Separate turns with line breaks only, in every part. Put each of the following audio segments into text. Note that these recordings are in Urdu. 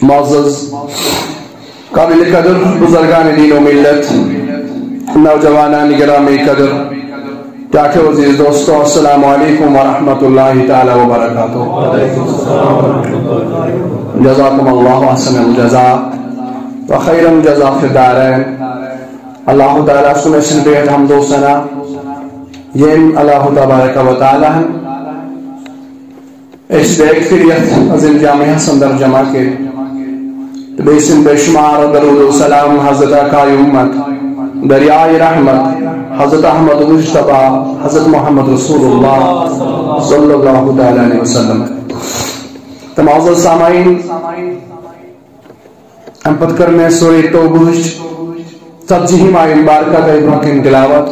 معزز قابل قدر بزرگان دین و ملت، نوجوانان گرامی قدر، پیارے عزیز دوستو، السلام علیکم ورحمۃ اللہ تعالی وبرکاتہ۔ جزاکم اللہ احسن الجزاء وخیر الجزاء فی الدارین۔ اللہ تعالیٰ سنشن بیت حمد و ثنا یم اللہ تبارک و تعالی اس بیکتریت عظیم جامعہ سندر جمع کے بیسن بشمار درود و سلام حضرت آقائے امت دریائے رحمت حضرت احمد مجتبی حضرت محمد رسول اللہ صلی اللہ علیہ وسلم۔ معزز سامعین، ہم پتھ کرنے سورہ توبہ 70 آیہ مبارکہ کا ابراہیم تلاوت۔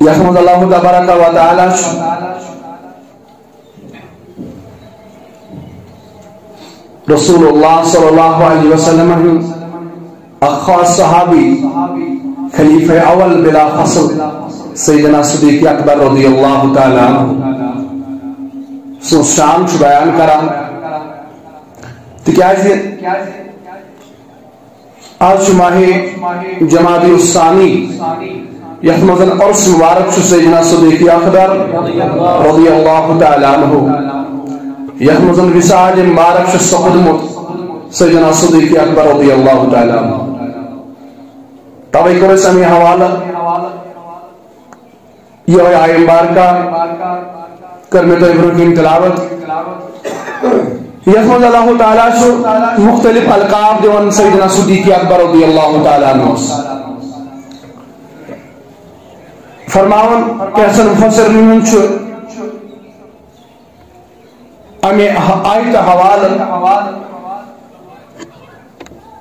یحمد اللہ تبارک و تعالی رسول اللہ صلی اللہ علیہ وسلم خاص صحابی خلیفہ اول بلا فصل سیدنا صدیق اکبر رضی اللہ تعالی عنہ سن شان بیان کران تکیازِ آج ماہ جمادی الثانی یتھ مزن عرس مبارک سیدنا صدیق اکبر رضی اللہ تعالی عنہ یتھ مزن وصال مبارک سقدمت سیدنا صدیق اکبر رضی اللہ تعالی عنہ۔ توے کرے سمی حوالہ یہ آیہ مبارکہ کرنے تو ابراہیم تلاوت یتھ مزن اللہ تعالیٰ مختلف القاب دیوان سیدنا صدیق اکبر رضی اللہ تعالی عنہ فرماون کیسن مفسر من چھو امی آیت حوالہ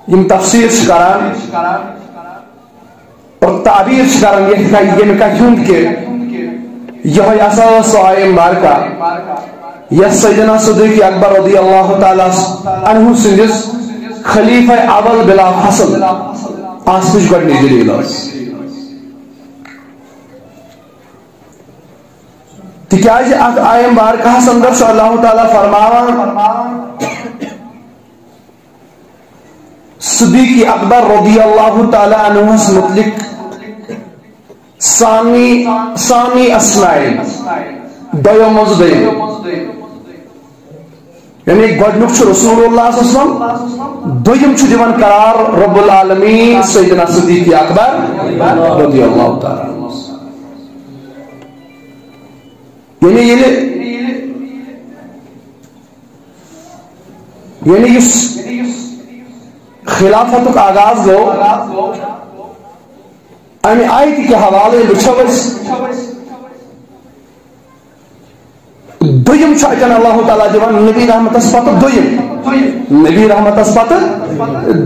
یم تفسیر شکران اور تعبیر شکران یہ کا کیوں کہ یہ اساس آیہ مبارکہ یہ سیدنا صدیق اکبر رضی اللہ تعالی عنہ سندس خلیفہ اول بلا فصل آسمش گڑنی دلیل تکیاز آیہ مبارکہ سندر شاء اللہ تعالی فرماوان صدیق اکبر رضی اللہ تعالی عنہ متعلق سامی اسماعیل دویو مزدین یعنی گوڑنک چھو رسول اللہ صلی اللہ علیہ وسلم دویم چھو دیوان قرار رب العالمین سیدنا صدیق اکبر رضی اللہ تعالی عنہ۔ یعنی اس خلافت کا آغاز گو امی آیت کے حوالے بچھوز دویم چھاچن اللہ تعالیٰ دیوان نبی رحمت اسپات دویم نبی رحمت اسپات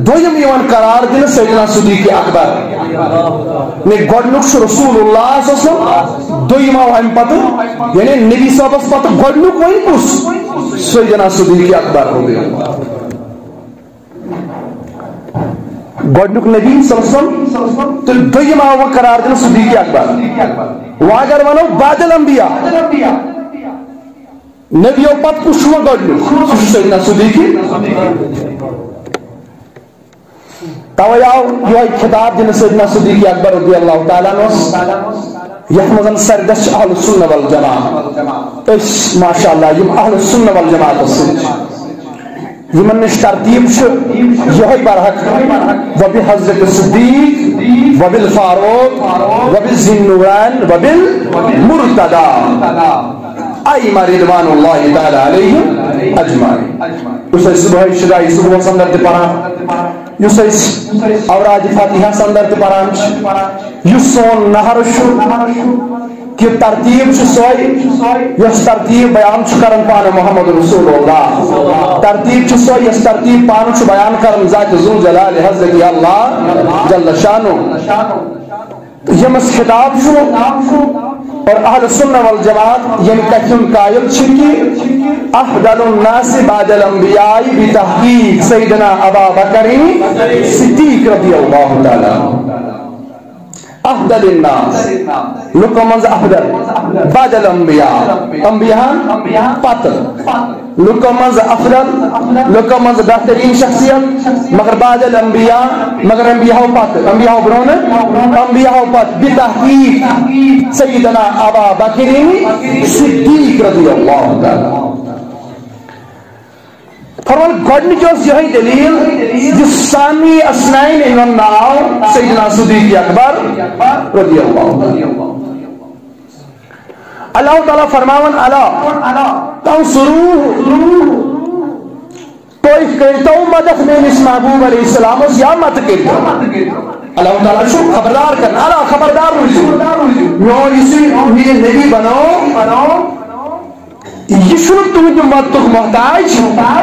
دویم یوان قرار دن سیدنا صدیق اکبر نے گوڑنک رسول اللہ صلی اللہ علیہ وسلم دویم آوائم پتہ یعنی نبی صاحب اسپات گوڑنک وائم پس سیدنا صدیق اکبر رضی اللہ گوڑنک نبی صلی اللہ علیہ وسلم تو دویم آوائم قرار دن صدیق اکبر واگر ونو بعد الانبیاء نبیوں پت پوچھو گوڑنک سیدنا صدیق توے آو یہ خطاب دن سیدنا صدیق اکبر رضی اللہ تعالیٰ عنہ یتھ مزن سردش اہل السنہ والجماعت اس ماشاءاللہ یم اہل السنہ والجماعت یمن نش ترتیب یہ برحق وبحضرت صدیق وبالفاروق وبالذی-النورین وبالمرتضی ائمہ رضوان اللہ تعالی علیہم اجمعین۔ اس صبح شرائی صبح سندر تے پڑھان یس اوراد فاتحہ سندر تے پڑھان یس سون نہر کہ ترتیب سوئی یس ترتیب بیان کرن پان محمد رسول اللہ ترتیب سوئی یس ترتیب پان بیان کرن ذات ذو جلال حضرت اللہ جل شانہ یمس خطاب اور اہل السنہ والجماعت یعنی کہتن قائل چھکی افضل الناس بعد الانبیاء بتحقیق سیدنا ابا بکر صدیق رضی اللہ تعالی افضل الناس لکو منز افضل بعد الانبیاء انبیاء پتر لکو منز افضل لکو منز بہترین شخصیت مگر بعد الانبیاء مگر انبیاء پتر انبیاء برون انبیاء پتر بتحقیق سیدنا ابا بکر صدیق رضی اللہ تعالی فرمان گوڑنی جو یہی دلیل جس سامی اسنائن انہوں ناو سیدنا صدیق اکبر رضی اللہ اللہ تعالیٰ فرماون اللہ تنصروه تو اس کرتا ہوں مدد میں اس محبوب علیہ السلام اس یا مت کرتا اللہ تعالیٰ شو خبردار کرنا اللہ خبردار رجی یوں اسی نبی بنو یہ شروع تمہیں مدتک محتاج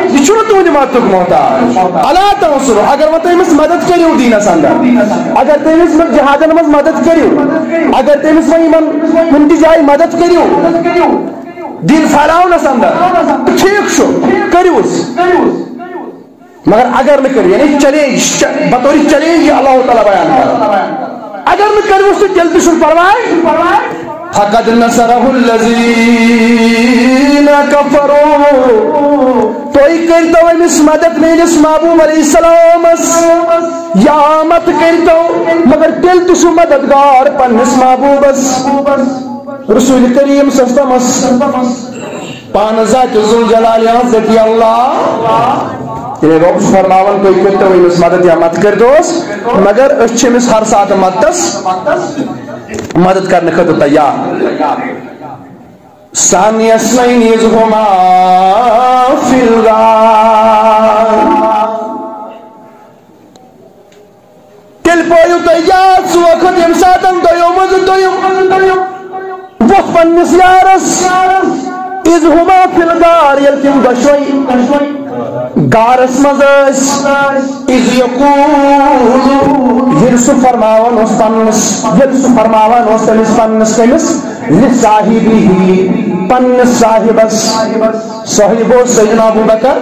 یہ شروع تمہیں مدتک محتاج اللہ تنصرو اگر وہ تیمس مدد کریو دین سندر اگر تیمس جہادن مز مدد کریو اگر تیمس من جائی مدد کریو دین پھیلاو نہ سندر ٹھیک شو کریو مگر اگر نہ کریو یعنی چیلنج بطور چیلنج اللہ تعالیٰ بیان کر اگر نہ کریو تو جلدی شو پروائی فقد نصره الذين كفروا تو کرتا ہوں اس مدد میں اس محبوب علیہ السلام یا مت کرتا ہوں مگر دل تو مددگار پن اس محبوب رسول کریم سستمس پان ذات ذوالجلال حضرت اللہ یہ رب فرماون کوئی کرتا ہوں اس مدد یا مت کر دوست مگر اس چمس ہر ساتھ مدد کرنے خطر تیار ثانی اسنین یزہما فی الغار تل پویو تیار سو وقت امسادن دویو وقت پنس یارس یزہما فی الغار یلکن گشوئی گارس مزس اذ یقول یرسو فرماون استنس یرسو فرماون استنس پنس کمس لصاحبی پنس صاحبس صاحبو سیدنا ابو بکر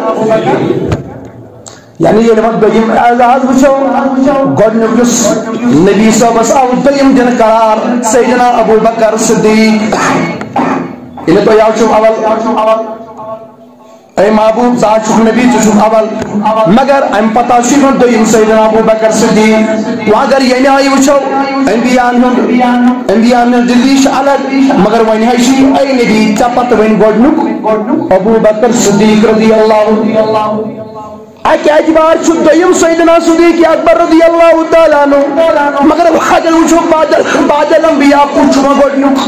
یعنی یہ لمت دویم اعزاز بچو گوڑنکس نبی صاحبس او دویم دن قرار سیدنا ابو بکر صدیق انہیں تو یاو چوم اول اے محبوب ذات شکر نبی چشک اول مگر ام پتہ شکر دویم سیدنا ابو بکر صدیق و اگر یہ آئی وچھو انبیاء نے دلیش علت مگر وین حیشی اے نبی چپت وین گوڑنک ابو بکر صدیق رضی اللہ اکی اجبار چھو دویم سیدنا صدیق اکبر رضی اللہ تعالیٰ عنہ مگر اگر وچھو بعد الانبیاء پوچھو گوڑنک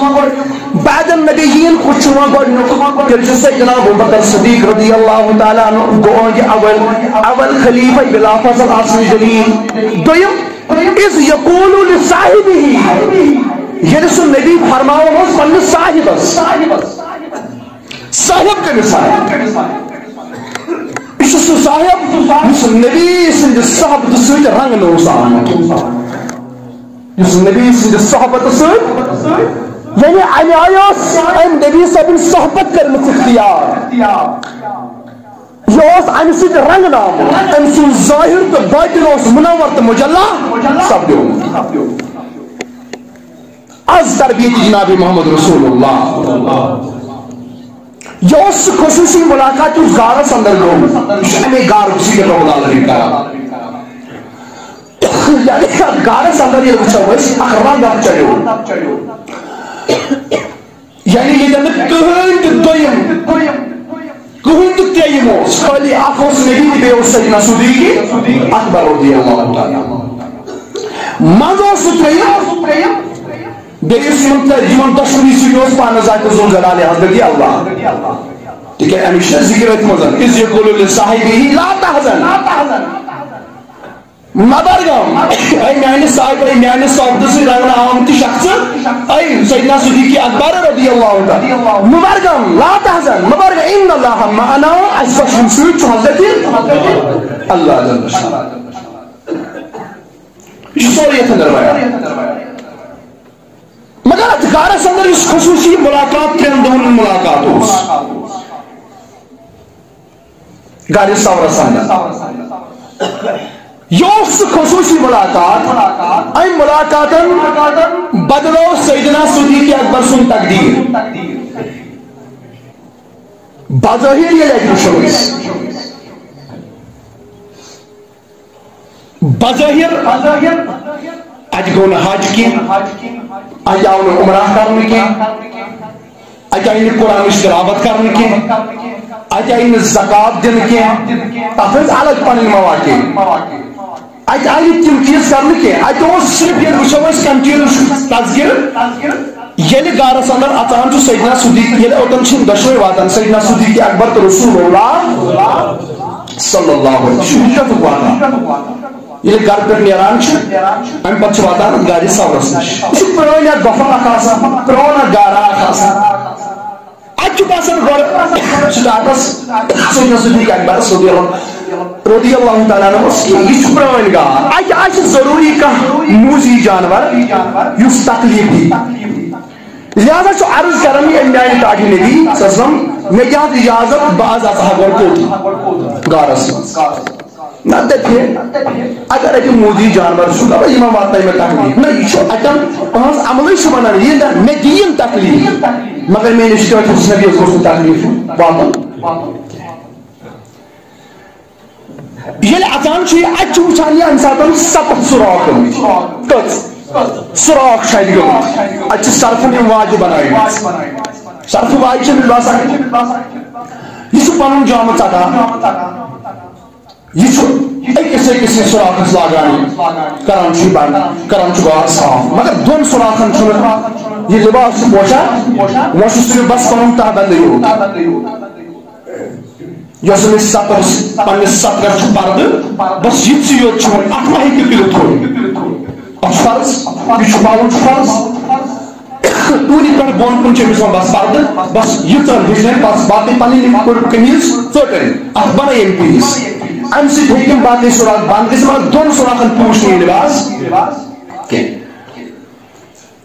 بعد النبیین کچھوا گوڑنک تل سیدنا ابو بکر صدیق رضی اللہ تعالیٰ عنہ گوانگی اول خلیفہ بلا فضل آسن جلیل دویم اس یقولو لصاحبی یرسو نبی فرماؤ ہوس من صاحبس صاحب کے مثال اس صاحب اس نبی سنج صحبت سوچ رنگ نوسان اس نبی سنج صحبت سوچ یعنی ام آیوس ام نبی صاحب صحبت کرمت اختیار یہ ام سید رنگ نام ام سن ظاہر تو باطن اس منور تو مجلہ سب دیو از تربیت جناب محمد رسول اللہ یہ اس خصوصی ملاقات اس گارس اندر لوگ ہمیں گار اسی کے لوگ اللہ کرا یعنی گارس اندر یہ بچا ہوا اس اخران گار چڑھو یعنی یہ جنب کہن تو تیم اس خالی آنکھوں سے نبی بے اس سیدنا صدیق اکبر رضی اللہ تعالیٰ مانگو ستریم دیس یمن تشوری سیدوس پانا ذات ذوالجلال حضرت اللہ دیکھیں ہمیشہ ذکر ایت مزن اذ یقولو لصاحبی لا تحزن مبرگم اے میانی صاحب اے میانی صاحب دسی رہنا آمتی شخص اے سیدنا صدیق اکبر رضی اللہ عنہ مبرگم لا تحزن مبرگم ان اللہ معنا اشفشن سوچ حضرت اللہ جل شاہ یہ سوریت اندر بایا مگر اتکار سندر اس خصوصی ملاقات کے اندر ملاقات ہوس گاری ساورا سندر یہ اس خصوصی ملاقات این ملاقات ملاقاتن بدلو سیدنا صدیق اکبر سن تقدیر بظاہر یہ لیکن شوئس بظاہر اج گو نا حج کی اج آؤ نا عمرہ کرنے کی اج آئی نا قرآن تلاوت کرنے کی اج آئی نا زکات دن کی تفریض الگ پن مواقع اج آئی تم چیز کرنے کی اج صرف یہ وچو کنٹینیو تذکر یل گارس اندر اچان سیدنا صدیق یل اوتن دشوے واتان سیدنا صدیق اکبر تو رسول اللہ صلی اللہ علیہ وسلم واتان یہ گھر پہ نیران ام پتہ واتان گاڑی سورس نش یہ پرون گفا پرون گارا اتھ باسان گۄڈٕ سٹاٹس سیدنا صدیق اکبر رضی اللہ تعالیٰ عنہ یہ پرون گار اتھ ضروری کانٛہہ موزی جانور یُس تکلیف دی لہذا عرض کران میانہ تاج نبی صلی مے دِیان اجازت بعض ہسا گوٚو گارس نہ دپے اگر اتہ موزی جانور دپان یہ وات مے تکلیف نہ یہ اتن پانس عمل ونان یہ مے دین تکلیف مگر میٲنِس ٹٲٹھِس نبیس گوٚژھ نہٕ تکلیف واتُن ییٚلہِ اژان چھُ یہِ اتہِ چھُ وٕچھان یہِ امہِ ساتہٕ سَتَتھ سُراخ گٔمٕتۍ کٔژ سُراخ چھِ اتہِ گٔمٕتۍ اتہِ چھِ سرفن یِم واجہِ بنٲیمٕژ سرفہٕ واجہِ چھِ مےٚ باسان یہِ چھُ پنُن جامہٕ ژٹان یہ أکس أکس سوراخس لاگان کران بند کران غار صاف مگر دون سوراخن یہ لباس پوشان وہ صرف بس پن تہ بند یس ستر پنس ستر پردہ بس یہ یوت ات ما ہیٚکہِ پِلِتھ ات فرض یہ پاون فرض پوری پہ بون کن بس پردہ بس یہ بس باقی پنہ قمیض ژٹن ات بنائی پیس ام سم باقی سوراخ بند گھر مگر دون سوراخن پوش نہیں لباس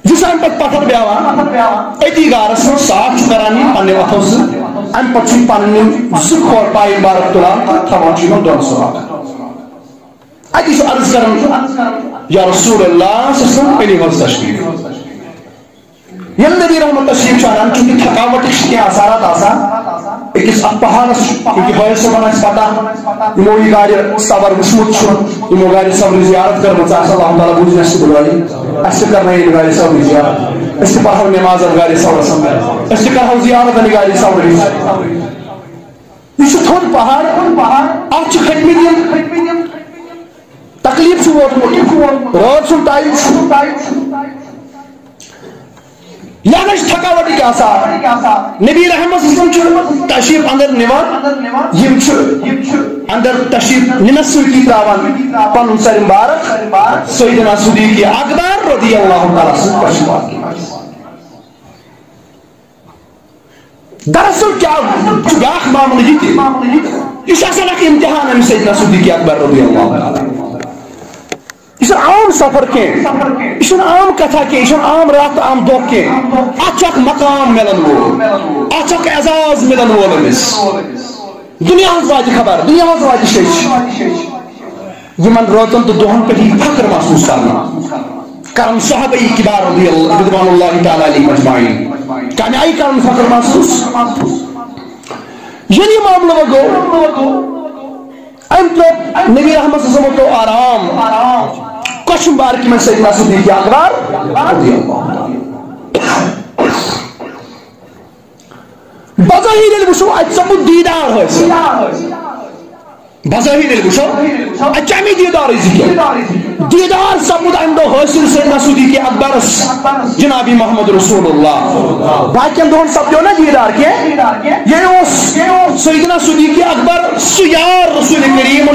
یہ ام پہ پتھر بیوان اتی گارس من صاف کران پنہ اتھو سم پتہ پن زور پائن بارک تلان تھوان دون سوراخ اتی عرض کران یا رسول اللہ پنی مز تشریف یل نبی رحمت تشریف چانان چونکہ تھکاوٹ کی اثرات آسان اکس ات پہاڑس کیونکہ بھائی صبح پتہ یمو یہ گاڑی صبر وچمت یمو گاڑی صبر زیارت کرمت اللہ تعالیٰ بوزن اس بلوائی اس کرنا یہ گاڑی صبر زیارت اس پڑھو نماز گاڑی صبر اس کرو زیارت گاڑی صبر یہ تھوڑ پہاڑ ات کھٹمت تکلیف ووتمت رات سن ٹائم لہذا تھکاوٹ نبی رحمت تشریف اندر نوان اندر تشریف ننس سۭتی تراوان پن سر مبارک سیدنا صدیق اکبر رضی اللہ تعالیٰ دراصل کیا بیاکھ معاملہ یہ امتحان ام سیدنا صدیق اکبر رضی اللہ تعالیٰ یہ عام سفر کی یہ عام کتھا کی یہ عام رات عام دہ کی اتھ مقام ملن وول اتھ اعزاز ملن وول امس دنیا وات خبر دنیا وات شیش یمن راتن تو دہن پہ فخر محسوس کرن صحابہ کبار رضوان اللہ تعالی علیہ مجمعین کم آئی کرن فخر محسوس یہ معاملہ گو ام نبی رحمت صلی اللہ علیہ آرام کشم بارکی میں سیدنا صدیق اکبر بظاہر الوشو ات سپد دیدار حاصل بظاہر الوشو ات چمی دیدار دیدار سپد ام دو حاصل سیدنا صدیق اکبر جناب محمد رسول اللہ باقی دون سپدو نا دیدار کے یہ سیدنا صدیق اکبر سیار رسول کریم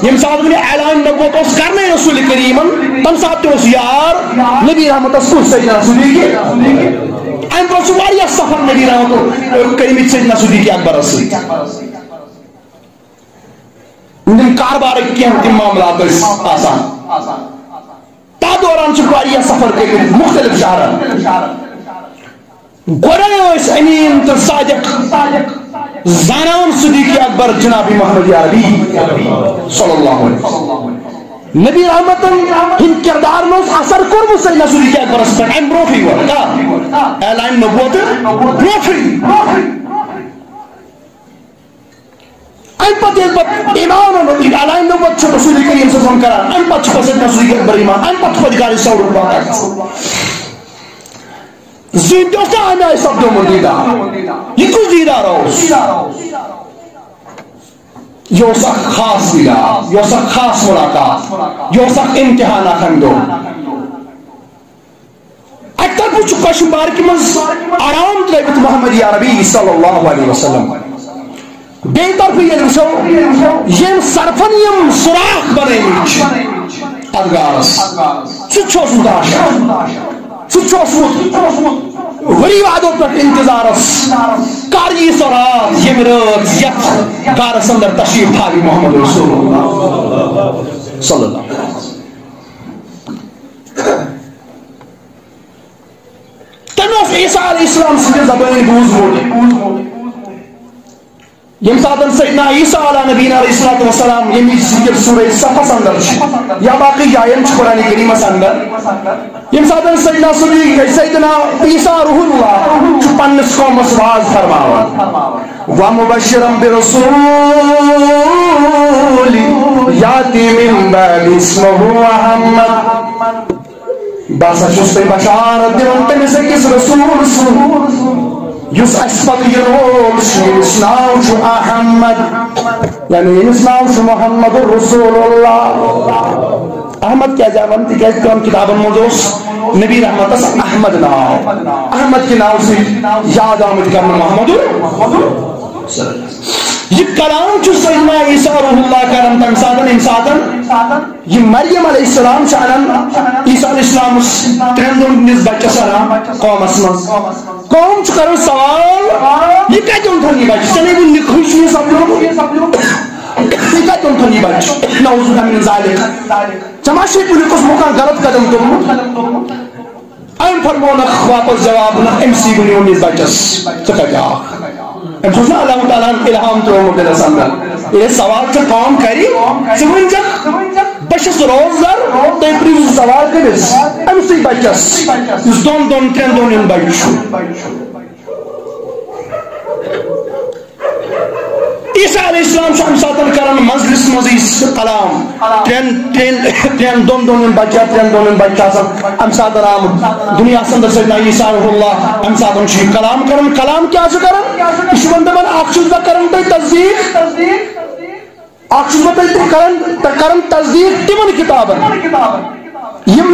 یم سات اعلان نبوت کرنے رسول کریم تم سات یار نبی رحمت سیدنا صدیق ام پہ سفر نبی رحمت کریم سیدنا صدیق اکبر کاربار کی تم معاملات آسان تا دوران سفر کر مختلف شہرن گوڑے امین تو صادق زانان صدیق اکبر جناب محمد عربی صلی اللہ علیہ وسلم نبی رحمتن ہند کردار میں اثر کورمت سیدنا صدیق اکبرس پہ ام بروٹھے اعلان نبوت بروٹھے ام پتہ ایمان اعلان نبوت چھو رسول کریم صلی اللہ علیہ وسلم کران ام پتہ چھو سیدنا صدیق اکبر ایمان ام پتہ خودگاری سور اللہ زین دوستا ہمیں آئی سب دو مردیدہ یہ کچھ دیدار ہو یہ سخ خاص دیدار یہ سخ خاص ملاقات یہ سخ امتحان اخندو اکتر پوچھو کشمار کی مز آرام تلیبت محمد عربی صلی اللہ علیہ وسلم بے طرف یہ رسو یم صرفن یم سراخ بنے میچ ادگارس چچو سوداشا چچو سود وری وعدو پر انتظارس کاری سرات یم رات یت کارس اندر تشریف تھاوی محمد رسول اللہ صلی اللہ علیہ وسلم تنوف عیسیٰ علیہ السلام سے زبانی بوز مولی یم ساتن سیدنا عیسیٰ علیہ نبینا علیہ السلام یمی ذکر سورہ صفحہ اندر یا باقی جائن قرآن کریم اندر یم ساتن سیدنا سیدنا عیسیٰ روح اللہ پنس قوم اسواز فرماوا ومبشرا برسول یاتی من بعد اسمه محمد باسا چستے بشارت دیون تمس اکس رسول یس اسفت یرول اس ناو شو احمد یعنی اس ناو شو محمد رسول اللہ احمد کیا جاوان تھی کہ کام کتابن موجوس نبی رحمت احمد ناو احمد کی ناو سے یاد آمد کرنا محمد یہ کلام جو سیدنا عیسیٰ روح اللہ کرم تمسادن انسادن یہ مریم علیہ السلام شانن عیسیٰ علیہ السلام ترندن نسبت سلام قوم اسمس قوم چکرن سوال یہ کہتے ان تھنی بچ سنے وہ نکھوش نہیں سب لوگ یہ کہتے ان تھنی بچ نعوذ من ذالک چماشی پولی کس مکان غلط قدم تو این فرمونا واپس جواب نہ امسی بنی انیس بچس چکا کیا ام سوچنا اللہ تعالیٰ الہام تو مقدس اندر یہ سوال سے قوم کری سمجھا بشس روزدار تے پریز سوال کرس ام سی بچس اس دون ترین ان بچو عیسیٰ علیہ السلام شام ساتن کرن مجلس مزیس کلام ترین دون ان بچہ ام ساتن آمد دنیا سندر سیدنا عیسیٰ اللہ ام ساتن شیف کلام کرن کلام کیا سے کرن اس بندمان آخشد با کرن تے تصدیق آخشد با کرن تصدیق تیمن کتابن یم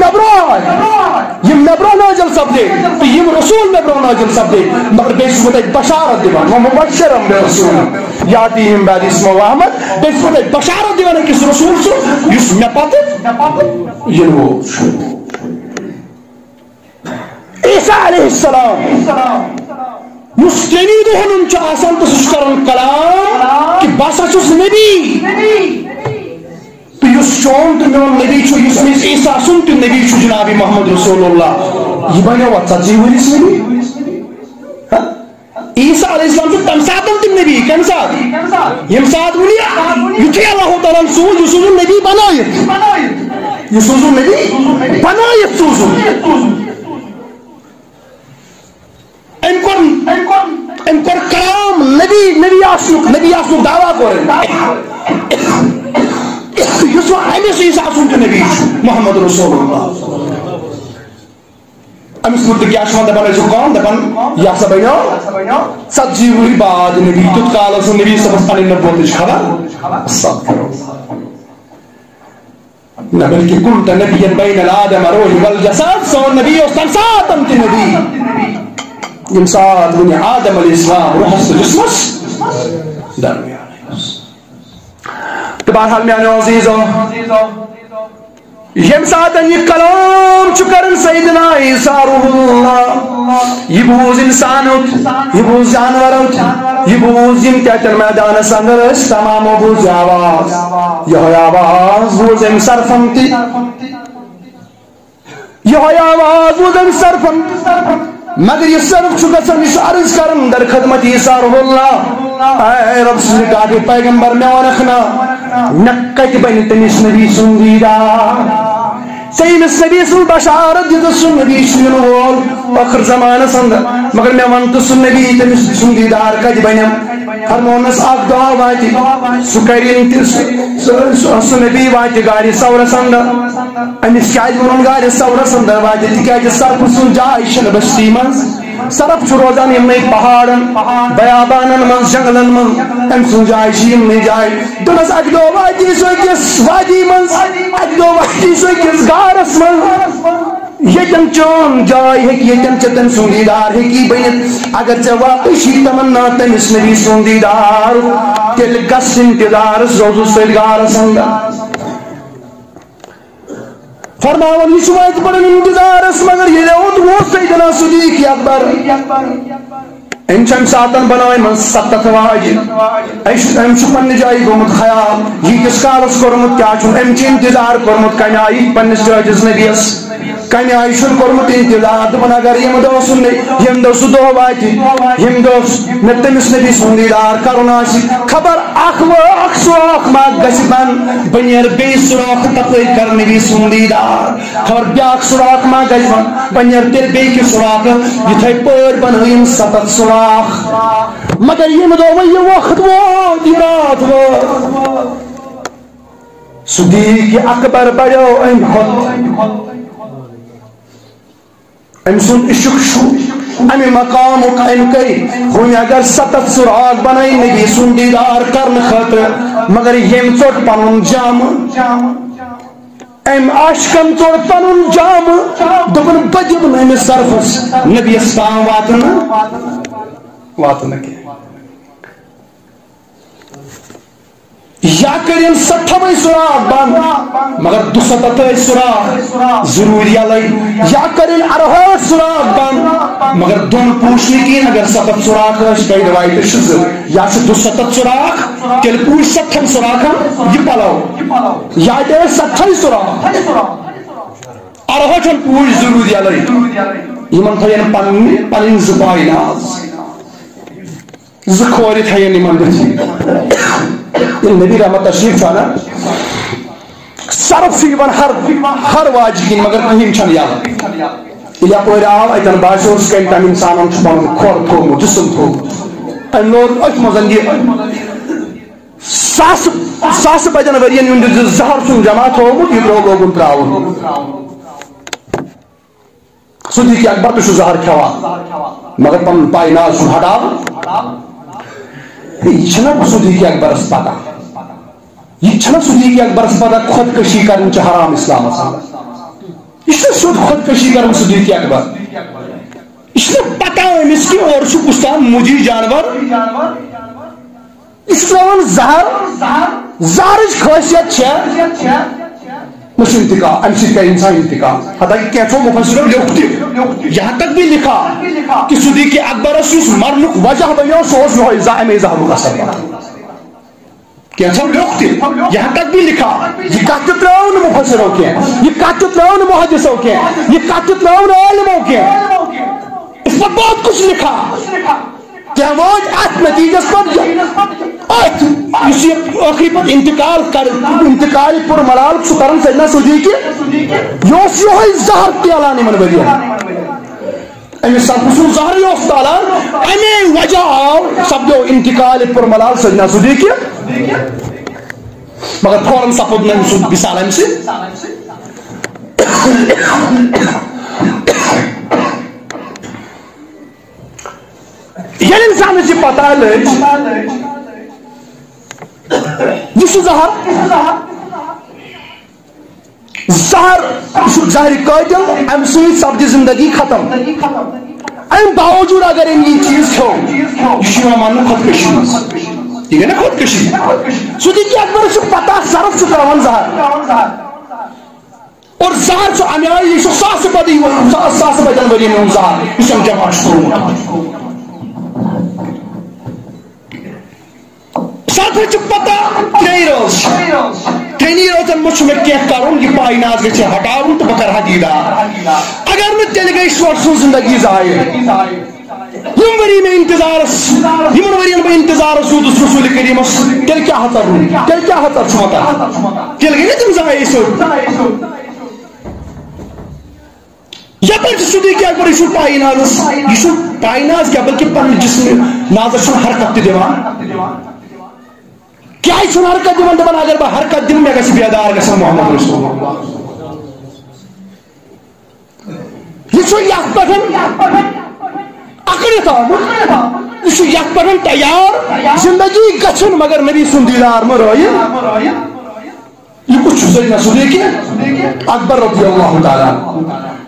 نبرو ناجل سب دے تو یم رسول نبرو ناجل سب دے مگر بیس کو بشارت دیوان ومبشرم برسول یاتیہم بعد اسم احمد بیس کو بشارت دیوان کس رسول سو یس میں پاتے ینو عیسیٰ علیہ السلام مستنی دہنن چا آسان تو سشکرن کلام کہ باسا چوس نبی تو یس شون تو میون نبی چھو یس میز عیسیٰ سن تو نبی چھو جنابی محمد رسول اللہ یہ بانیا وقت جیوری اس نبی عیسیٰ علیہ السلام چھو تمساتن تم نبی کم ساتھ یم ساتھ بولیا یکی اللہ تعالیٰ سوز یسوزن نبی بنایت یسوزن نبی بنایت سوزن انکر کلام نبی آسنک دعویٰ کریں یسوع امیس عیسیٰ سنت نبی محمد رسول اللہ امیس مرد کیا شما دبان ایسو کون دبان یا سبینو ست جیوری بعد نبی تت کالا سن نبی سبس پانی نبوتش خبر صد کرو بلکہ کنت نبیا بین الادم روح والجسد سون نبی استن ساتم تی نبی يمساد من آدم الإسلام روح الجسمس درميان تبار حال میانو عزیزو يمساد ان يكلام چکرن سیدنا عیسیٰ روح اللہ يبوز انسانوت يبوز جانورت يبوز يمتعتن میدان سندرس تمام بوز آواز یہ آواز بوز ام سرفمتی یہ آواز بوز ام سرفمتی مگر یہ صرف چکا سن اس عرض کرم در خدمت عیسیٰ روح اللہ اے رب سے کہا کہ پیغمبر میں ورخنا نکت بن تمس نبی سن دیدار سیمس نبی سن بشارت دیت سن نبی سن وول آخر زمان سند مگر میں ونت سن نبی تمس سن دیدار کت بنم فرمونس اخ دعا واتی سکرین سن نبی واتی گاری سور سند امس کیا ون گاری سور سند واتی تکیاز سرف سن جائے شن بستی من سرف روزان یمنے پہاڑن بیابانن من جنگلن من ام سن جائے یمنے جائے دنس اک دو واتی سوکس وادی من اک دو واتی سوکس گارس من یتن چون جائے ہے یتن چتن سن دیدار ہے کی بنت اگر ژے واپس تمنا تمس نبی سن دیدار تیل گس انتظار روز سر گارس اندر فرماون یہ شوائد پڑھن انتظارس مگر یہ لوت وہ سیدنا صدیق اکبر ام چم ساتن بنائے من ستت واجب ام چھ پن جائی گومت خیال یہ کس کالس کورمت کیا چھ ام چھ انتظار کورمت کن آئی پنس جاجس نبیس کن آئی چھ کورمت انتظار دپن اگر یم دو سن یم دو سہ دہ واتی یم دہ مے تمس نبی سن دیدار کرن آسی خبر اخ سوراخ ما گژھِ بند بہ نیر بیٚیہِ سوراخ تپٲرۍ کر نبی سن دیدار خبر بیاکھ سوراخ ما گژھِ بند بہ نیر تیٚلہِ بیٚیہِ کہِ سوراخ یِتھے پٲٹھۍ بنٲیِم ستت سوراخ مگر یم دو یہ وقت ووت یہ رات ووت صدیق اکبر بڑھو ام خود ام سن عشق شو ام مقام ام کئی ہوں اگر ستت سراغ بنائی نبی سن دیدار کرن خاطر مگر یم ژوٹ پنن جام ام عاشقن ژوٹ پنن جام دپن بہ دِمہٕ أمِس سرفس نبیس تام واتن کی یا کریم 60 سوراخ بند مگر 237 سوراخ ضروری علی یا کریم 68 سوراخ بند مگر دون پوچھنے کی اگر 7 سوراخ کئی روایت شز یا 237 سوراخ تیل پوچھ 60 سوراخ یہ پلاو یا دے 70 سوراخ 68 پوچھ ضروری علی ایمان تھین پنن زبائی ناز زخوری تھین ایمان دتی نبی رحمت تشریف چھانا صرف فیون ہر واجی مگر کہیں چھن یاد یا پوری آو ایتن باشو اس کے انتام انسانوں چھپاؤں کھور تھومو جسم تھومو انور اچ مزنگی ساس بجن ورین یون زہر سن جمع تھومو یہ لوگوں تراؤں صدیق اکبر تو زہر کھوا مگر پن پائی ناز سن ہٹاو یہ چھنا صدیق اکبر اس پتا یہ چھنا صدیق اکبر اس پتا خودکشی کرن چھ حرام اسلام اس نے شد خودکشی کرن صدیق اکبر اس نے پتا ہے اس کی اور شو کستان مجی جانور اسلام زہر خاصیت چھ مش انتقام ام سے کا انسان انتقام حتیٰ کہ کیسوں مفسروں لکھتے یہاں تک بھی لکھا کہ صدیق اکبر اس مرنک وجہ بیان سوچ ہوئی زائم ظہر کا سبب کیسوں لکھتے یہاں تک بھی لکھا یہ کاتت راؤن مفسروں کے یہ کاتت راؤن محدثوں کے یہ کاتت راؤن عالموں کے اس پر بہت کچھ لکھا تیموج ات نتیجس پر اسی آخری پر انتقال پر ملال چھو کرن سیدنا صدیق یوس یوہی زہر تیالانی من بریان امی سب کسو زہر یوس تالان امی وجہ آو سب جو انتقال پر ملال سیدنا صدیق مگر فوراں سپود میں سود بسال ہم سے یہ انسان سے پتا لے جس زہر قاتل ام سوئی سبزی زندگی ختم ام باوجود اگر ان یہ چیز کھو یہ مانو خودکشی ٹھیک ہے نا خودکشی صدیق اکبر سے پتا صرف چکاون زہر اور زہر سے امیائی یہ ساس بدی ساس بدن وری میں زہر اس ہم جمع شروع ساتھ وچ پتا ترینی روزن مجھ میں کیا کروں یہ پائی ناز گئے ہٹاؤں تو بکر حدیدہ اگر میں تیل گئی شوٹ سن زندگی ظاہر یم وری میں انتظارس یمن ورین بہ انتظارس روٗدُس رسول کریمس تیٚلہِ کیٛاہ ہتر روٗد تیٚلہِ کیٛاہ ہتر چھُ مطلب تیٚلہِ گٔے نا تِم ضایع سیوٚد یپٲرۍ چھُ صدیق اکبر یہِ چھُ پاے نازس یہِ چھُ پاے ناز کیٛاہ بلکہِ پنُن جسم نازس چھُنہٕ حرکت تہِ دِوان کیٛازِ چھُنہٕ حرکت دِوان دپان اگر بہٕ حرکت دِمہٕ مےٚ گژھِ بیدار گژھن محمد رسول اللہ یہ چھُ یتھ پٮ۪ٹھ اکڑِتھ آمُت یہ چھُ یتھ پٮ۪ٹھ تیار زندگی گژھُن مگر نبی سُنٛد دیدار مہ رٲیِن یہ کچھ چھُ سیدنا صدیق اکبر رضی اللہ تعالیٰ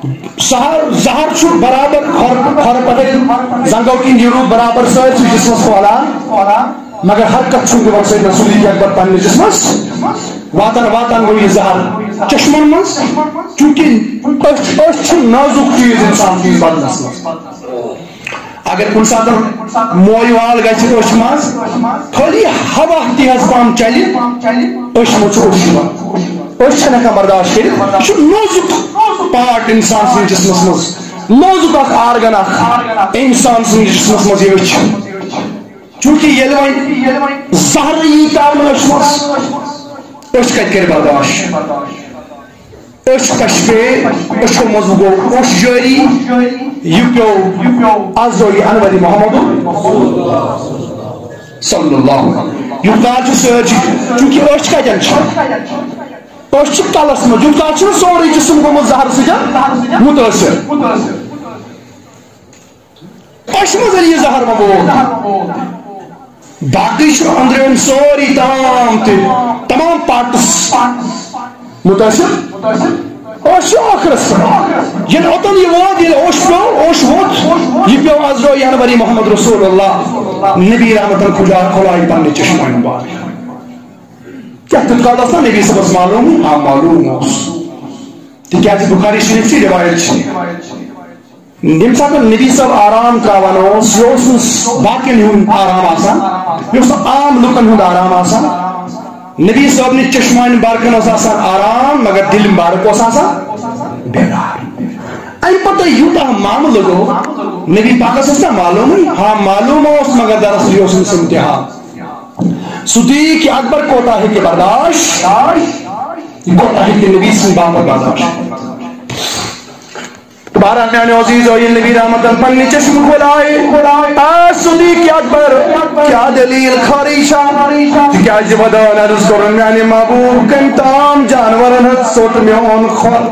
زہر چھُ برابر کھۄرٕ پٮ۪ٹھٕے زنگو کِنۍ نیٖرِو برابر سۭتۍ چھُ جسمس پھہلان مگر حرکت چھُنہٕ دِوان سیدنا صدیق اکبر پننِس جسمس واتان واتان گوٚو یہِ زہر چشمن منٛز چوٗنٛکہِ أچھ چھِ نازُک چیٖز انسان کِس بدنس منٛز اگر کُنہِ ساتہٕ موے وال گژھِ أچھ منٛز خٲلی ہوا تہِ حظ پہم چلہِ أچھ منٛز چھُ اوٚش یِوان أچھ چھنہٕ ہٮ۪کان برداشت کٔرِتھ یہِ چھُ نازُک پارٹ انسان سٕنٛدِس جسمس منٛز نازُک اکھ آرگن اکھ انسان سٕنٛدِس جسمس منٛز یہِ أچھ چوٗنٛکہِ ییٚلہِ وۄنۍ زہر یی تراونہٕ أچھ منٛز أچھ کتہِ کرِ برداشت أچھ کشپے أچھو منٛز گوٚو اوٚش جٲری یہ پیو آز روی انوری محمد صلی اللہ علیہ یوت کال چھُ سٲرسٕے چوٗنٛکہِ أچھ کتٮ۪ن چھِ أچھ چھِ کلس منٛز یوت کال چھُنہٕ سورُے جسم گوٚمُت زہرٕ سۭتۍ مُتٲثر أچھ منٛز ییٚلہِ یہِ زہر ووت باقٕے چھُ أنٛدرِم سورُے تمام پارٹس مُتٲثر اوش آخرس یل اوتن یہ واد یل اوش ووت یہ پیو از رو انوری محمد رسول اللہ نبی رحمتن کھلائی پننے چشمان بار کیا تتقال اسنا نبی صبح معلوم ہاں معلوم اس تکیازِ بخاری شریف کی روایت چھ نیم ساتھ نبی صاحب آرام کراوان اوس یہ اوس باقین ہند آرام آسان یہ اوس عام لوکن ہند آرام آسان نبی صاحب نے چشمان بارکن آسان آرام مگر دل مبارک آسان بیدار ام پتہ یوتہ معاملہ گو نبی پاکس اس معلوم ہاں معلوم اس مگر دراصل یہ اس امتحان صدیق اکبر کوتا ہے کہ برداشت کوتا ہے کہ نبی سے باپ برداشت بارہ میانے عزیز و یہ نبی رحمتن پنی چشم کھولائے صدیق اکبر کیا دلیل خاریشا کیا جبدان عرض کرن میانے محبوب کن تمام جانورن حد سوٹ میون خور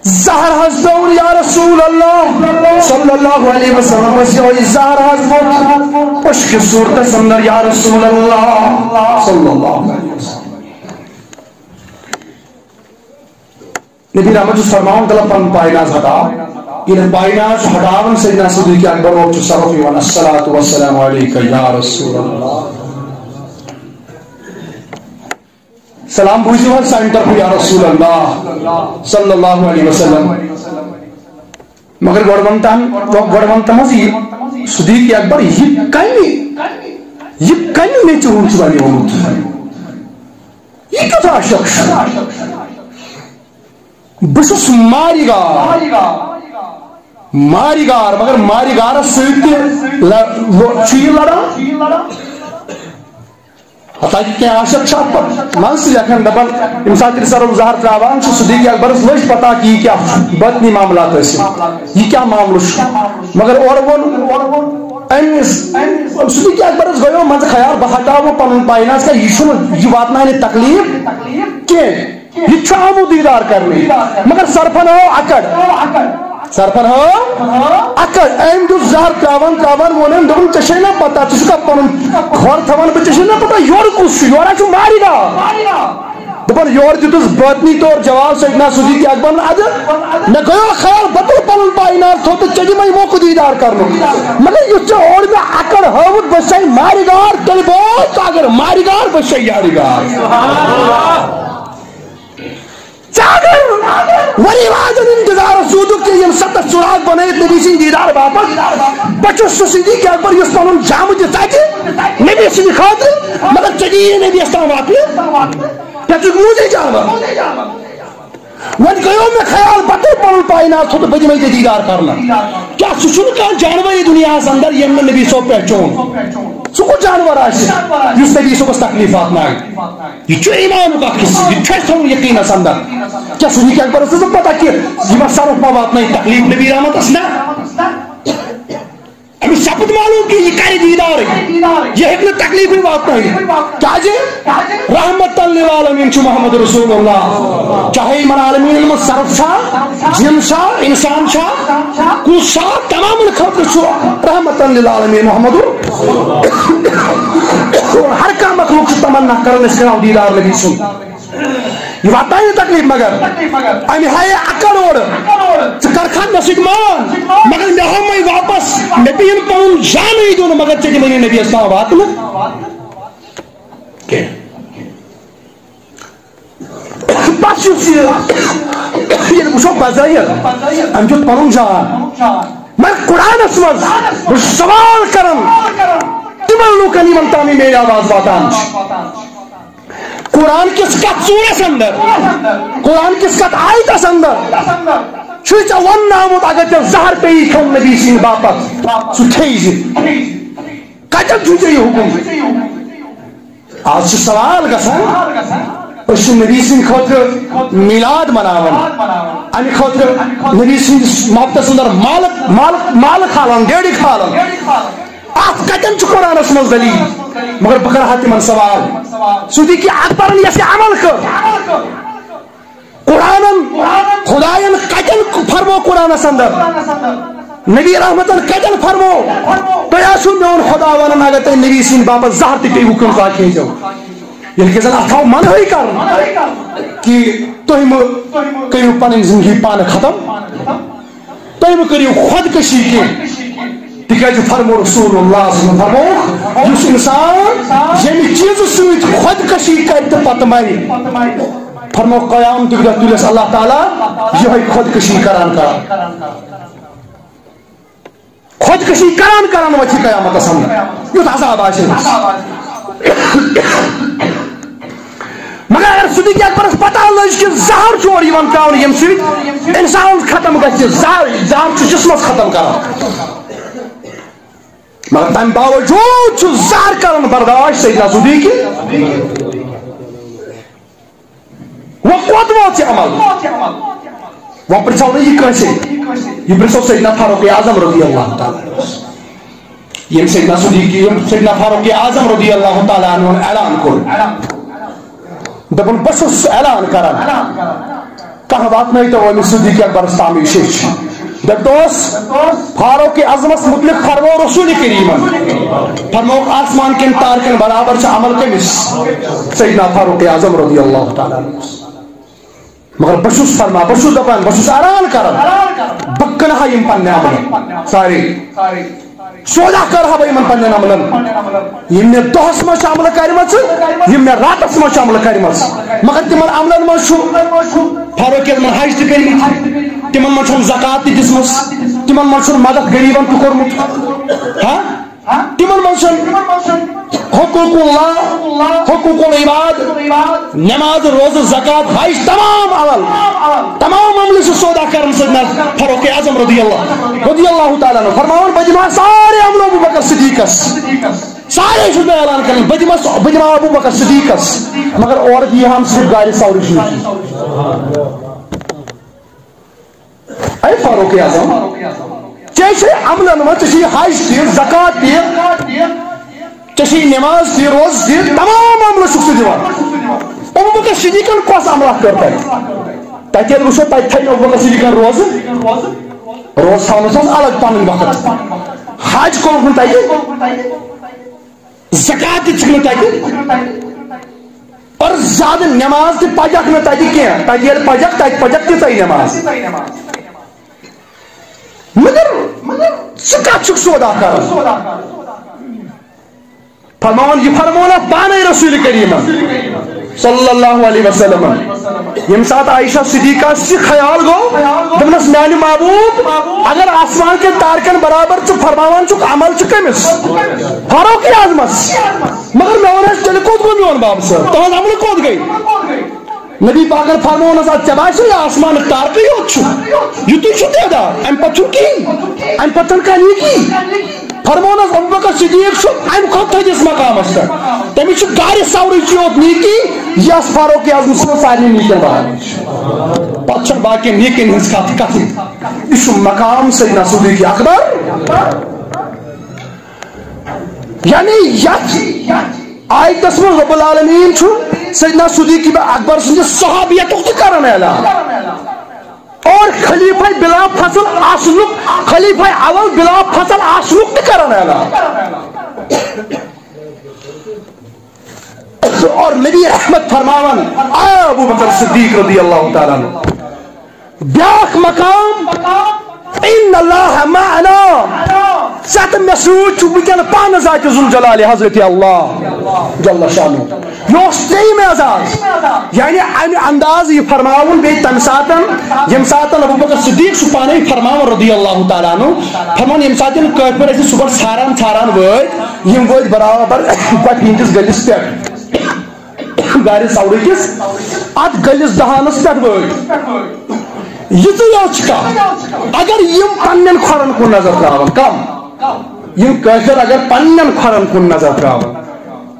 زہر حض دور یا رسول اللہ صلی اللہ علیہ وسلم وسیعی زہر حض موت پشک صورت سندر یا رسول اللہ صلی اللہ علیہ وسلم نبی رحمت فرماؤں دل پن پائناز ہٹا ان پائناز ہٹاون سیدنا صدیق اکبر وقت صرف یوان الصلاة والسلام علیکہ یا رسول اللہ سلام بوجھو ہر سینٹر کو یا رسول اللہ صلی اللہ علیہ وسلم مگر گوڑونتا مزید صدیق اکبر یہ کئی میں چون چوانی ہوت یہ کیوں تھا شخص بشس ماریگار مگر ماریگار سیدی چوئی لڑا حتیٰ کہ کیا عاشق شاپ پر منسی لیکن دبل امساتر سرم زہر تراوان چھو صدیق اکبرس لج پتا کی کیا بطنی معاملات ایسے یہ کیا معاملہ شو مگر اور صدیق اکبرس گئیو منز خیال بہتاو پنن پائناز کا یہ واتنا ہے تکلیف کہ یہ چھو دیدار کرنے مگر سرپن ہو اکڑ سرپن ہو اکڑ ایم جو زہر تراوان وولن دون چشے نہ پتا چشکا پنن گھر تھوان بہ چشے نہ پتا یور کس یورا چھو ماری گا دپن یور دتس باطنی طور جواب سیدنا صدیق اکبر اد نہ گیو خیال بطل پنن پائناز تھو تو چجی میں موقع دیدار کرنو مگر یہ چھو اور میں اکڑ ہوت بچائی ماری گار تیل بہت اگر ماری گار بچائی یاری گار وری واجد انتظار سودک کے یم ستت سراغ بنائیت نبی سن دیدار باپت بچو صدیق اکبر یس پنن جام دتاچ نبی سن خاطر مگر چگی نبی استان واقعی پچک موزی جام ون گیو میں خیال پتہ پن کائنات تھوت بہ دمے دیدار کرنا کیا سہ کھانا جانور دنیا اندر یم نبی صوب پہچون سہ کو جانور اس نبی صوبس تکلیف واتنائے یہ ایمان کا یہ تھو یقین اندر کیا سہ کیا اکبر اس پتہ کہ یہ سرف ما واتنائے تکلیف نبی رحمت نا امس سپد معلوم کہ یہ کر دیدار یہ ہیکہ تکلیف واتنائے کیا رحمت للعالمین محمد رسول اللہ چاہے من عالمین من صرف جن انسان کل تمام خطر رحمت للعالمین محمد ہر کھانا مخلوق تمنا کران دیدار نبی سن یہ واتنائے تکلیف مگر امہ ہائے عقل اور کر مے سک مان مگر مے ہم واپس نبی پن جانے دون مگر ٹھیک میں نبی اسلام واتن بس یہ وچو بظاہر ام چھ پن جان میں قرآنس مز سوال کرن تمن لوکن یمن تام میری آواز واتان قرآن کس کت سورس اندر قرآن کس کت آیتس اندر چھ ون آمت اگر ژے زہر پیی کھیون نبی سند باپت سہ کھیز کتن چھ ژے یہ حکم آج سوال گژھان اس نبی سند خاطر میلاد مناون امہ خاطر نبی سند محبتس اندر مال کھالان ڈیڑی کھالان ات کتن چھ قرآنس مز دلیل مگر بہ کرہا تمن سوال سہ کہ اکبرن یس عمل کر قرآن خدائن کتن فرمو قرآنس اندر نبی رحمتن کتن فرمو تھی آسو میون خدا ونان اگر تھی نبی سند باپت زہر تہ پیو کن کا کھیزو یل کہ زن اتھ آو منہی کر کہ تھی کرو پن زندگی پان ختم تھی مہ کرو خودکشی کی تکیازِ فرمو رسول اللہ صلی اللہ علیہ وسلم فرمو اس انسان یمہ چیز سۭتۍ خودکشی کر تہ پتہ مری فرمو قیام دۄہ تُلس اللہ تعالیٰ یہے خودکشی کران خودکشی کران وتھِ قیامتس اندر یُتھ عذاب آسہِ مگر اگر صدیق اکبرس پتہ لج کہ زہر چھ اور یوان پیاون یم سۭتۍ انسان ختم گژھِ زہر چھُ جسمس ختم کران مگر تم باوجود زہر کرن برداشت سیدنا صدیق وہ کوت وات عمل وہ پرچھو نہیں کیسے یہ پرچھو سیدنا فاروق اعظم رضی اللہ تعالی یہ سیدنا صدیق سیدنا فاروق اعظم رضی اللہ تعالی عنہ اعلان کر دپن بس اعلان کران کہاں بات نہیں تو وہ صدیق اکبر استامی شیخ دپتوس فاروق اعظمس متعلق فرمو رسول کریم فرمو آسمان کن تارکن برابر سے عمل کمس سیدنا فاروق اعظم رضی اللہ تعالیٰ مگر بشوس فرما بشوس دپان بشوس اعلان کرن بکنہا یم پنہ عمل ساری سودا کرہا بہ یمن پنن عملن یم مے دہس مز عمل کرمژ یم مے راتس مز عمل کرمژ مگر تمن عملن مز فاروق اعظم حج تہ کرمت تمن مز زکات تہ دسمس تمن مز مدد غریبن تہ کورمت ہاں تمن مز حقوق اللہ حقوق العباد نماز روز زکات حج تمام عمل سے سودا کرن سیدنا فاروق اعظم رضی اللہ تعالیٰ عنہ فرماون بجما سارے عمل ابو بکر صدیقس سارے چھ اعلان کرن بجما ابو بکر صدیقس مگر اور دی ہم صرف گاڑی سورش اے فاروق اعظم چھ عملن مت چھ حج تہ زکات تہ چھ نماز تہ روز تہ تمام عمل چھ دیوان ابو بکر صدیقن کس عمل کرتا تتہ وچھو تتہ تھے ابو بکر صدیقن روز تھاونس الگ پنن وقت حج کوٚرُکھ تتہ زکات تہ چھُ تتہ اور زیادہ نماز تہ پجک نہ تتہ کینٛہہ تتہ ییٚلہِ پجک تتہ پجک تِژے نماز مگر ژٕ کتھ چھُکھ سودا کران فرماون یہ فرمونا پانے رسول کریم صلی اللہ علیہ وسلم یم سات عائشہ صدیقہ سے خیال گو دمنس میانی محبوب اگر آسمان کے تارکن برابر چھ فرماوان چھ عمل چھ کمس فاروق اعظمس مگر میں ونس چل کود گو میون باب سے تو عمل کود گئی نبی پاکن فرمون ات ژے آسمان تارکے یوت یتھے تعداد ام پتہ کہین ام پتہ کر نیکی فرمون ابوبکر صدیق ام کھت تھدس مقامس پہ تمس گھر سورچ یوت نیکی یس فاروق اعظم سن سارے نیکن بہان پتہ باقی نیکن ہز کت یہ مقام سیدنا صدیق اکبر یعنی یت آیتس من رب العالمین سیدنا صدیق اکبر سند صحابیت کران اعلان اور خلیفہ بلا فصل آسنک خلیفہ اول بلا فصل آسنک تہ کران اعلان اور نبی رحمت فرماون ابو بکر صدیق رضی اللہ تعالی عنہ بیاکھ مقام ان اللہ معنا سات مسعود ونکن پان ذات ذوالجلال حضرت اللہ جل شانہ یہ تریم اعزاز یعنی امہ انداز یہ فرماون بی تم ساتن یم ساتن ابو بکر صدیق پانے فرماون رضی اللہ تعالیٰ عنہ فرمان یم ساتن کافر اس صبح ژھاران ژھاران وٲتۍ یم وٲتۍ برابر گۄٹھ ہٕنٛدِس گٔلِس پٮ۪ٹھ گارِ سورٕکِس ات گٔلِس دہانس پٮ۪ٹھ وٲتۍ یہ اگر یم پنن کھورن کن نظر تراون کم یم کافر اگر پنن کھورن کن نظر تراون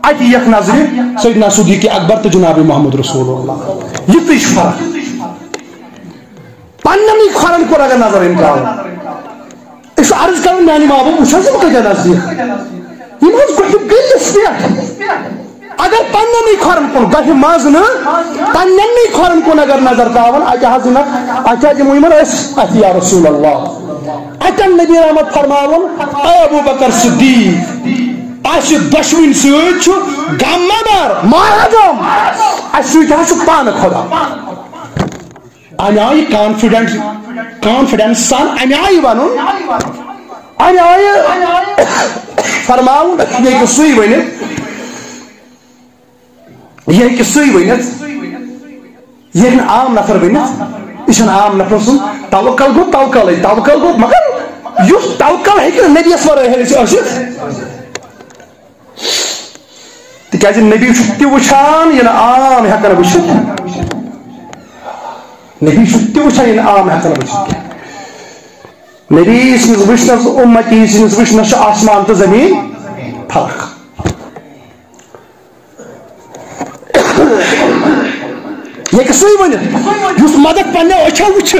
ات یک نظر سیدنا صدیق اکبر تو جناب محمد رسول اللہ یہ فرق پنن کھورن کن اگر نظر تراون اس عرض کرن میانہ محبوب وچھس بہ کتہ نزدیک یم گلس پہ اگر پننی کھورن کن گھر مز نا پننی کھورن کن اگر نظر تراون اتہ دمو یمن ات یا رسول اللہ اتن نبی رحمت فرماون اے ابو بکر صدیق اس دشمن سۭتۍ غم مبر ماہدم اس سۭتۍ پان خدا امہ آئی کانفیڈنس سان امہ آئی ونن امہ آئی فرماون یہ سُے ؤنِتھ یہ سی ونت یہ عام نفر ونت یہ عام نفر سن توکل گو توکل گو مگر اس توکل ہے نبیس ورائے تکیاز نبی تہ وچھان یہ عام ہیکن وچھت نبی تہ وچھان یہ عام ہیکن وچھت نبی سنس وچھنس امتی سنس وچھنس آسمان تو زمین فرق یہ سی ونت اس مدد پنہ اچھو وچھ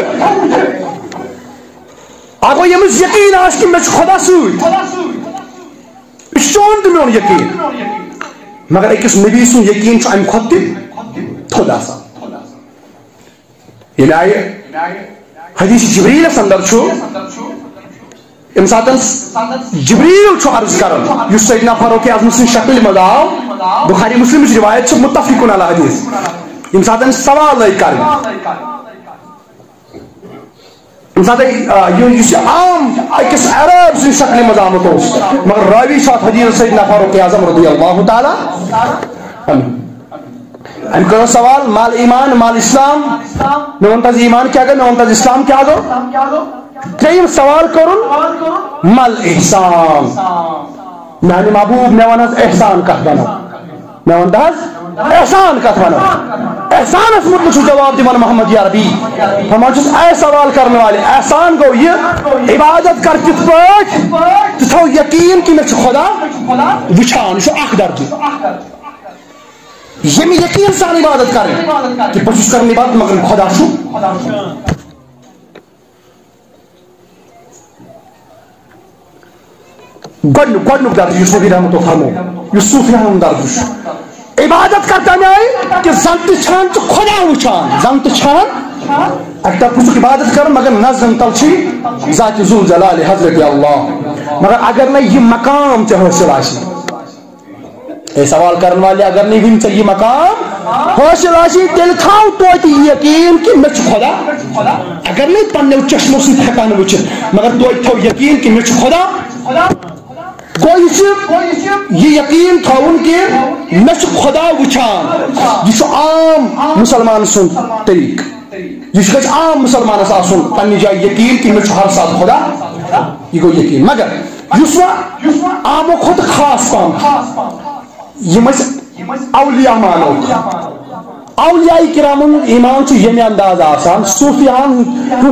اگو یمس یقین آس کہ میں خدا ست چون تو میون یقین مگر اکس نبی سن یقین ام کھت تھوڑ آسان یل آئے حدیث جبریل اندر ام سات جبریل عرض کران اس سیدنا فاروق اعظم سن شکل مز آو بخاری مسلم روایت متفق علی حدیث یم سات سوال لگ کر یم سات عام اکس عرب سن شکل مز آمت مگر راوی سات حدیث سیدنا فاروق اعظم رضی اللہ تعالی ام کر سوال مال ایمان مال اسلام میں ون تز ایمان کیا گو میں ون تز اسلام کیا گو تریم سوال کرن مل احسان میانہ محبوب میں ون احسان کت ونو میں ون احسان کت ونو احسانس متعلق جواب دان محمد یا ربی ہمان چھس اے سوال کرنے والے احسان گو یہ عبادت کر کت پاٹ تھو یقین کہ میں خدا وچھان یہ اخ درجہ یہ میں یقین سان عبادت کریں کہ بس کرنے عبادت مگر خدا شو گۄڈنیُک درجہ یُس نبی رحمتُ فرمو یُس صوفیاہن ہُنٛد درجہ چھُ عبادت کر تمہِ آیہِ کہ زن تہِ چھان ژٕ خۄدا وٕچھان زن تہِ چھان اکہِ طرف چھُکھ عبادت کران مگر نظرن تل چھُے ذاتِ ذوالجلال حضرت اللہ مگر اگر نہ یہ مقام ژےٚ حٲصِل آسہِ اے سوال کرن والے اگر نہیں ون ژےٚ یہ مقام حٲصِل آسی تیٚلہِ تھاو توتہِ یہ یقین کہ مےٚ چھُ خدا اگر نہیں پننیو چشمو سۭتۍ ہٮ۪کان وٕچھِتھ مگر توتہِ تھاو یقین کہ مےٚ چھُ خدا یہ یقین تھاؤن کہ میں خدا وچھان یہ عام مسلمان سن طریق یہ گھس عام مسلمانس آسن پنہ جائے یقین کہ میں ہر ساتھ خدا یہ گو یقین مگر اس عامو کھت خاص پہن یہ اولیاء مانو اولیاء کرام ایمان یمہ انداز آسان صوفیان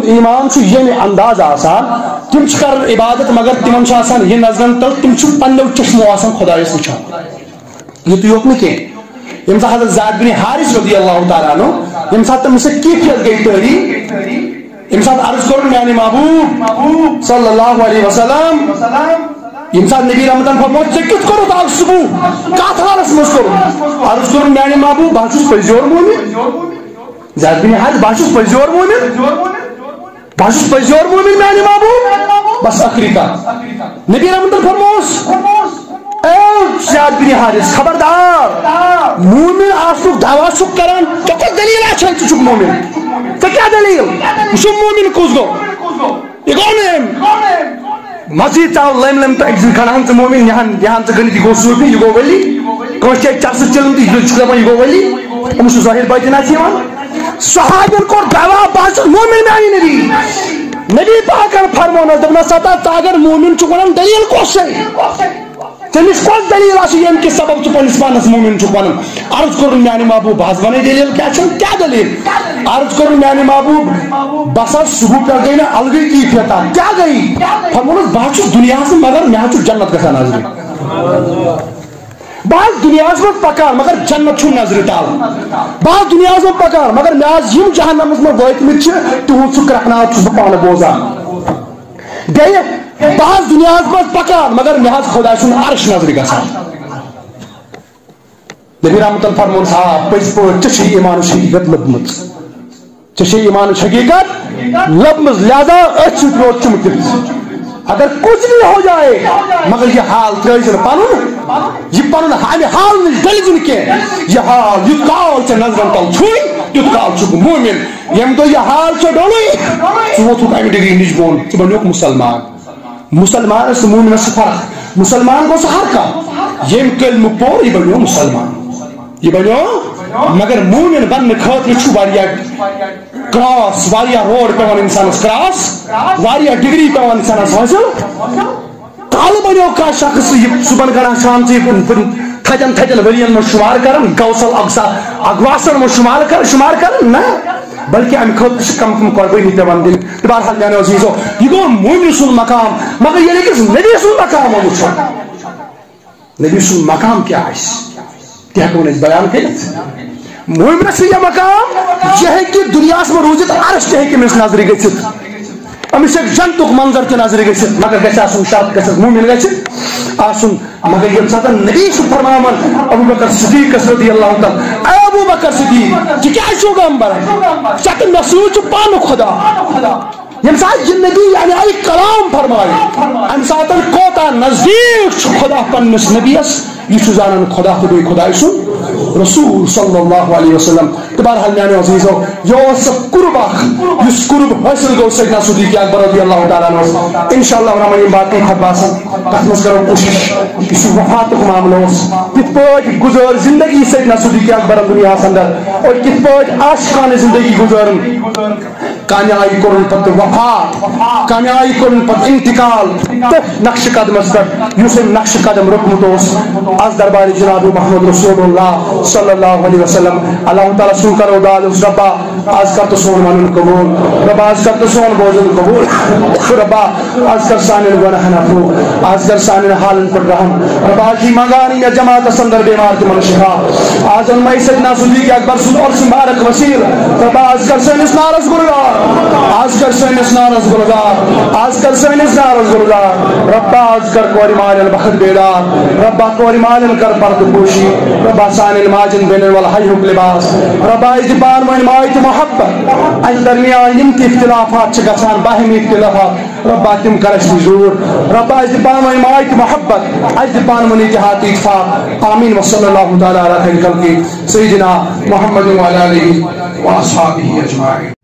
ایمان یمہ انداز آسان تم کر عبادت مگر تمن آسان یہ نظرن تل تم پنو چشمو آسان خدایس وچھان یہ تو یوت نہ کہیں یم سات حضرت زید بن حارث رضی اللہ تعالیٰ عنہ یم سات تم سے کیفیت گئی تاری یم سات عرض کرن میانی محبوب صلی اللہ علیہ وسلم یم سات نبی رحمتن فرمود سے کت کرو آج صبح کات حالس مز کرو عرض کرن میانی محبوب باشوس پزیور مومن زید بن حارث باشوس پزیور مومن باشوس پزیور مومن میانی محبوب بس اخری کا نبی رحمتن فرمود زید بن حارث خبردار مومن آسنک دعوا چک کران تو کچھ دلیل آچھا ہے چک مومن تو کیا دلیل وشو مومن کس گو یہ گونیم مزید چاہو لیم لیم تو ایک کھڑا ہم سے مومن یہاں سے گنی گو سوپی یہ گو ولی کوئی چاہے چرس چلن تی چھکتا پا یہ گو ولی ہم سے ظاہر بائی دینا چیوان صحابر کو دعوا باس مومن میں آئی نبی پاکر فرمونا دبنا ستا تاگر مومن چکونا دلیل کو سے تمس کس دلیل آس یم کہ سبب تو پنس پانس مومن چھ ون عرض کرن میانی محبوب بس ون دلیل کیا دلیل عرض کرن میانی محبوب بس صبح پہ گئی نا الگی کیفیت کیا گئی فرمون بہت دنیا سے مگر مے جنت گژھان نظر بہت دنیا من پکان مگر جنت چھ نظر تال بہت دنیا من پکان مگر مے یم جہنمس من وٲتمٕتۍ چھِ تہنٛد سُہ کرٛٮ۪کھناو چھُس بہٕ پانہٕ بوزان بیٚیہِ بہت دنیا من پکان مگر مے خدا سن عرش نظر گژھان نبی رحمتن فرمون صاحب پز پہ ژے ایمانچ حقیقت لبمت ژے ایمانچ حقیقت لبمت لہذا اتھ سۭتۍ روز چمکت اگر کچھ بھی ہو جائے مگر یہ حال ترٲیزن پنن یہ پنن امہ حال نش ڈلزن کی یہ حال یت کال ژے نظرن تل چھوئی تیت کال چھُکھ مومن یم دۄہ یہ حال ژے ڈوٚلُے ژٕ ووتھُکھ امہِ ڈگری نش بۄن ژٕ بنیوکھ مسلمان مسلمان سے مومن سے فرق مسلمان کو ہر کا یم کلمہ پور یہ بنو مسلمان یہ بنو مگر مومن بن خاطر چھ واریاہ کراس واریاہ روڈ پیوان انسانس کراس واریاہ ڈگری پیوان انسانس حاصل کال بنو کا شخص صبح کران شام سے تھجن تھجن ورین من شمار کرن گوسل اگواسن من شمار کرن نا بلکہ ام خود کم کم قربانی پیوان دن بہرحال میانو عزیزو یہ گو مومن سن مقام مگر یہ لیکن نبی سن مقام ہو نبی سن مقام کیا ہے تہ ہیکو بیان کرت مومن سن یہ مقام یہ ہے کہ دنیا میں روزت عرش تہ ہیکہ مس نظر گژھت امس جنتک منظر تہ نظر گژھت مگر گژھِ آسن شرط گژھس مومن گژھِ آسن مگر یم ساتھ نبی چھ فرماوان ابو بکر صدیق رضی اللہ تعالی اے ابو بکر صدیق کہ کیا چھو پیغمبر چت مسعود چھ پان خدا یم ساتھ یہ نبی یعنی ای کلام فرمائے ام ساتھ کوتا نزدیک چھ خدا پنس نبیس یہ چھ زانن خدا تو خدا سن رسول صلی اللہ علیہ وسلم بہرحال میانو عزیزو یہ قرب اس قرب حاصل گو سیدنا صدیق اکبر رضی اللہ تعالیٰ عنہ انشاءاللہ ورحمہ یہ بات خط باسن تک مز کرو کوشش اس وفات معاملہ کت پاٹ گزار زندگی سیدنا صدیق اکبر دنیا اندر اور کت پاٹ عاشقانہ زندگی گزارن کامیابی کرن پت وفات کامیابی کرن پت انتقال نقش قدم پر یوس نقش قدم رکمت از دربار جناب محمد رسول اللہ صلی اللہ علیہ وسلم اللہ تعالیٰ سن کرو داد ربا آج کر تو سون من قبول ربا آج کر تو سون بوزن قبول ربا آج کر سانن گناہ نفو آج کر سانن حالن پر رحم ربا کی مغانی یا جماعت سندر بیمار کی من شفا آج ان میں سیدنا صدیق اکبر سن اور مبارک وسیل ربا آج کر سینس نارس گلگار آج کر سینس نارس گلگار آج کر سینس نارس گلگار ربا آج کر کوری مالن بخت بیدار ربا کوری مالن کر پرد پوشی ربا سانن ماجن بین والحیق لباس ربا اجبار من مائت محبت از درمیان یم اختلافات چگسان باہمی اختلافات ربا تم کرش نزور ربا اجبار من مائت محبت اجبار من اتحاد اتفاق آمین وصلی اللہ تعالی علیہ خیر خلقی سیدنا محمد وعلی آلہ واصحابہ اجمعین